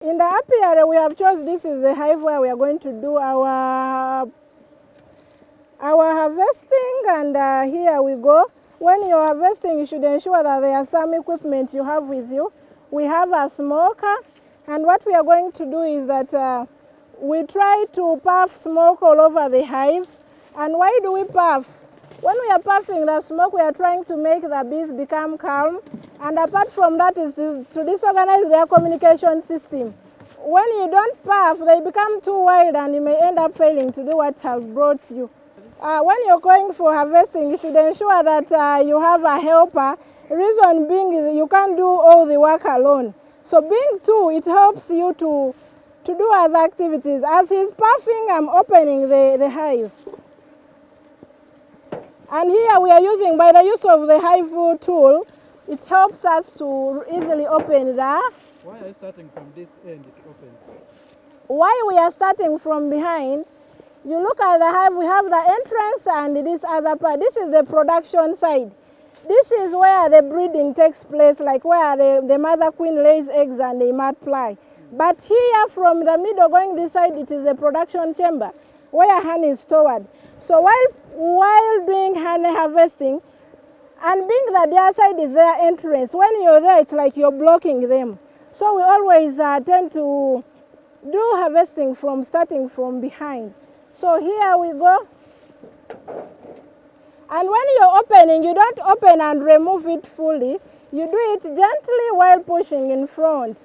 In the apiary, we have chosen this is the hive where we are going to do our harvesting, and here we go. When you're harvesting, you should ensure that there are some equipment you have with you. We have a smoker, and what we are going to do is that we try to puff smoke all over the hive. And why do we puff? When we are puffing the smoke, we are trying to make the bees become calm. And apart from that is to disorganize their communication system. When you don't puff, they become too wild and you may end up failing to do what has brought you. When you're going for harvesting, you should ensure that you have a helper. Reason being you can't do all the work alone. So being two, it helps you to do other activities. As he's puffing, I'm opening the hive. And here we are using, by the use of the hive tool, it helps us to easily open the... Why are you starting from this end to open? Why we are starting from behind, you look at the hive, we have the entrance and this other part. This is the production side. This is where the breeding takes place, like where the mother queen lays eggs and they multiply. But here from the middle going this side, it is the production chamber where honey is stored. So while doing honey harvesting, and being that the other side is their entrance, when you're there, it's like you're blocking them. So we always tend to do harvesting starting from behind. So here we go. And when you're opening, you don't open and remove it fully. You do it gently while pushing in front.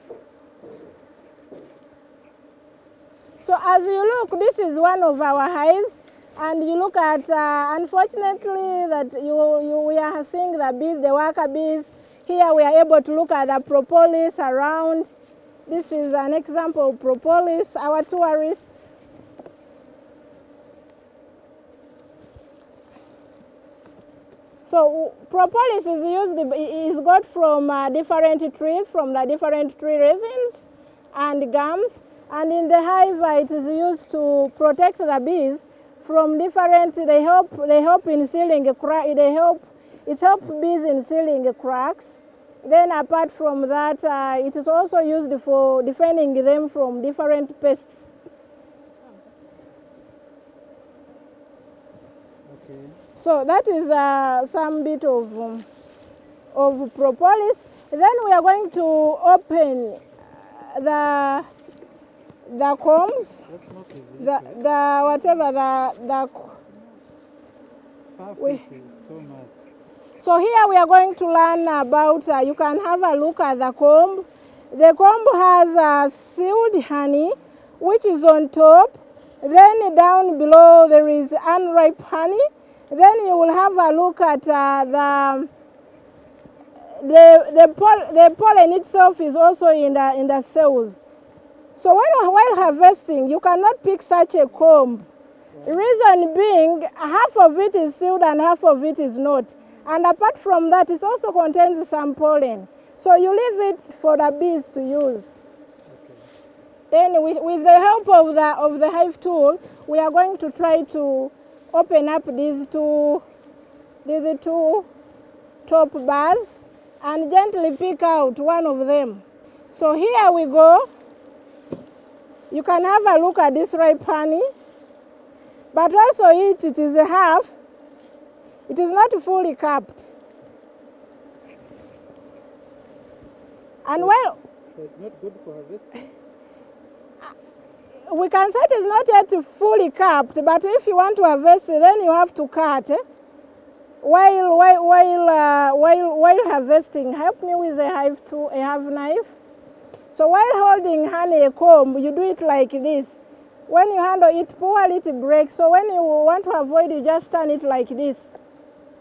So as you look, this is one of our hives. And you look at, unfortunately, that we are seeing the bees, the worker bees. Here we are able to look at the propolis around. This is an example of propolis, our tourists. So propolis is got from different trees, from the different tree resins and gums. And in the hive, it is used to protect the bees from different, they help in sealing a crack, it helps bees in sealing cracks. Then apart from that, it is also used for defending them from different pests. Okay. So that is some bit of propolis. Then we are going to open the combs, So here we are going to learn about, you can have a look at the comb. The comb has sealed honey, which is on top. Then down below there is unripe honey. Then you will have a look at the pollen itself is also in the cells. So while harvesting, you cannot pick such a comb. Reason being, half of it is sealed and half of it is not. And apart from that, it also contains some pollen. So you leave it for the bees to use. Okay. Then with the help of the hive tool, we are going to try to open up these two top bars and gently pick out one of them. So here we go. You can have a look at this ripe honey, but also it is a half. It is not fully capped. And well, so it's not good for harvesting? We can say it is not yet fully capped, but if you want to harvest it, then you have to cut. While harvesting, help me with a hive knife. So while holding honey a comb, you do it like this. When you handle it poorly, it breaks. So when you want to avoid, you just turn it like this.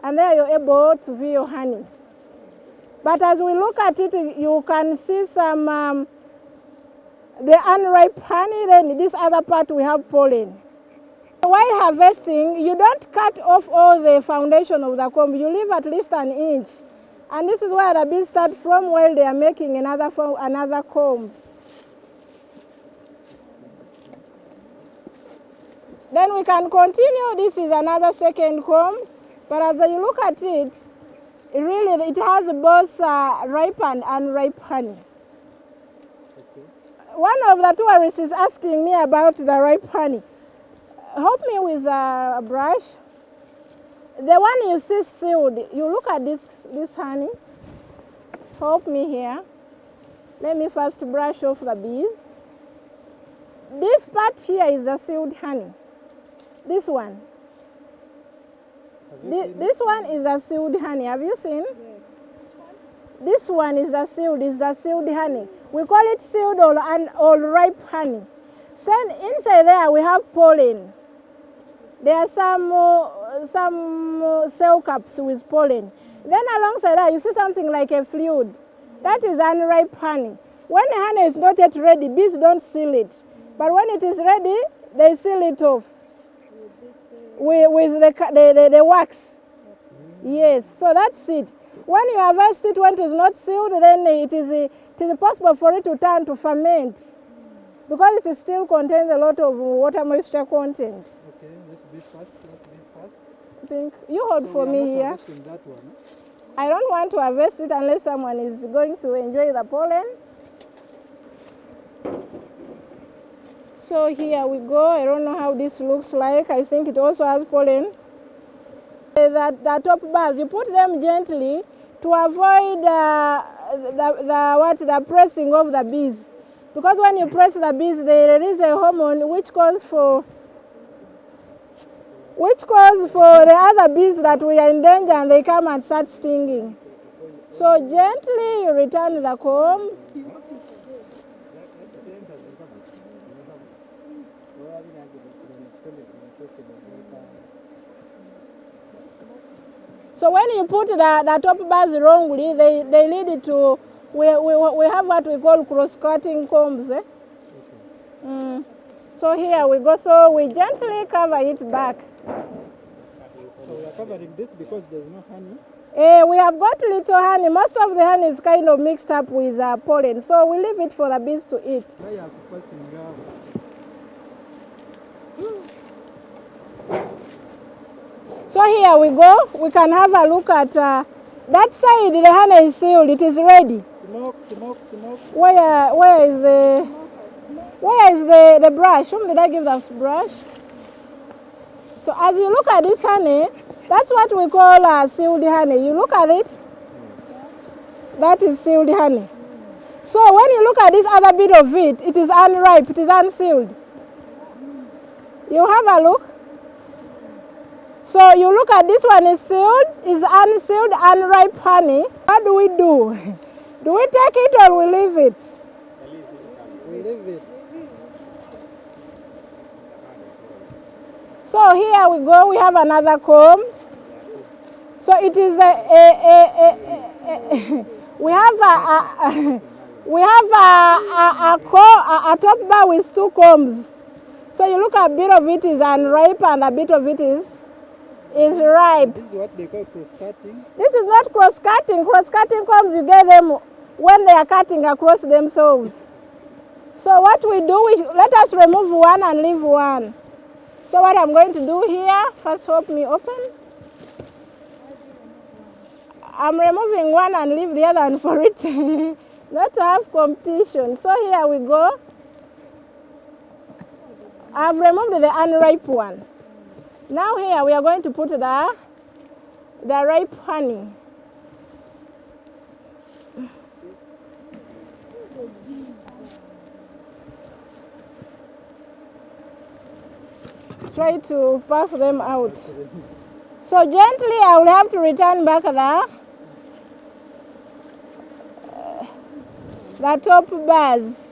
And there you're able to view your honey. But as we look at it, you can see some, the unripe honey, then this other part we have pollen. While harvesting, you don't cut off all the foundation of the comb. You leave at least an inch. And this is where the bees start from while they are making another comb. Then we can continue. This is another second comb. But as you look at it, it has both ripe and unripe honey. Okay. one of the tourists is asking me about the ripe honey. Help me with a brush. The one you see sealed, you look at this honey. Help me here. Let me first brush off the bees. This part here is the sealed honey. This one. This one is the sealed honey. Have you seen? Yes. This one is the sealed honey. We call it sealed or ripe honey. Then inside there we have pollen. There are some cell caps with pollen. Then alongside that you see something like a fluid. That is unripe honey. When the honey is not yet ready, bees don't seal it. But when it is ready, they seal it off with the wax. Yes, so that's it. When you harvest it, when it is not sealed, then it is possible for it to turn to ferment because it still contains a lot of water moisture content. Okay, let's be fast. I think you hold for me here. That one. I don't want to harvest it unless someone is going to enjoy the pollen. So here we go. I don't know how this looks like. I think it also has pollen. The top bars, you put them gently to avoid the pressing of the bees. Because when you press the bees, they release a hormone which calls for the other bees that we are in danger, and they come and start stinging. So gently you return the comb. So when you put the top bars wrongly, they lead it to, we have what we call cross-cutting combs. Eh? Okay. So here we go, so we gently cover it back. So we are covering this because there's no honey? We have got little honey. Most of the honey is kind of mixed up with pollen, so we leave it for the bees to eat. So here we go. We can have a look at that side. The honey is sealed. It is ready. Smoke. Where is the brush? Whom did I give the brush? So as you look at this honey, that's what we call sealed honey. You look at it. That is sealed honey. So when you look at this other bit of it, it is unripe. It is unsealed. You have a look. So you look at this one is sealed, is unsealed, unripe honey. What do we do? Do we take it or we leave it? We leave it. So here we go, we have another comb. So it is we have a top bar with two combs. So you look, a bit of it is unripe and a bit of it is ripe. This is what they call cross-cutting? This is not cross-cutting. Cross-cutting combs, you get them when they are cutting across themselves. So what we do, let us remove one and leave one. So what I'm going to do here, first help me open. I'm removing one and leave the other one for it not to have competition. So here we go. I've removed the unripe one. Now here we are going to put the ripe honey. Try to puff them out. So gently I will have to return back the top bars.